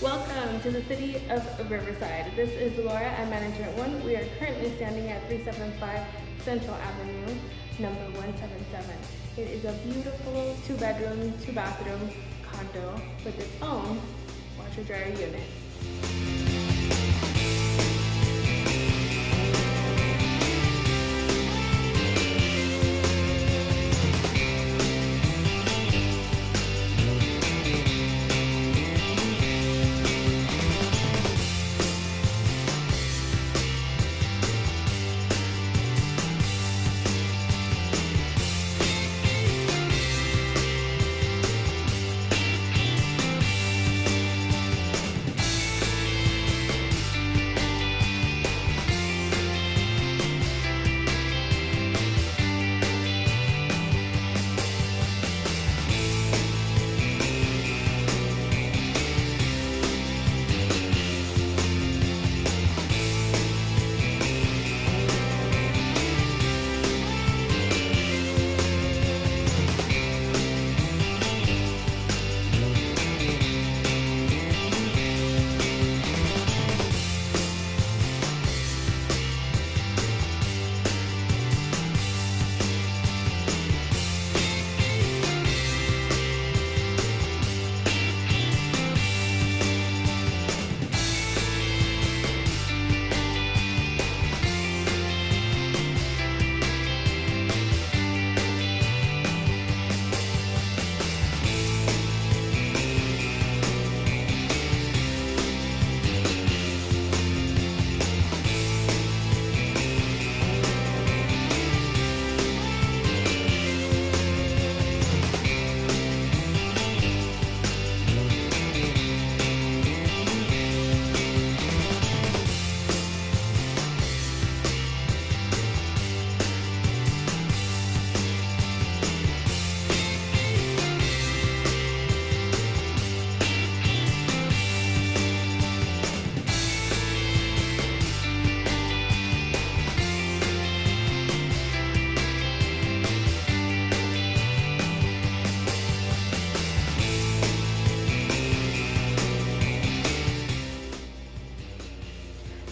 Welcome to the city of Riverside. This is Laura at Management 1. We are currently standing at 375 Central Avenue, number 177. It is a beautiful 2-bedroom, 2-bathroom condo with its own washer-dryer unit.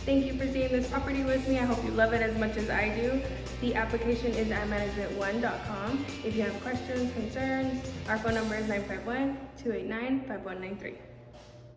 Thank you for seeing this property with me. I hope you love it as much as I do. The application is at management1.com. If you have questions, concerns, our phone number is 951-289-5193.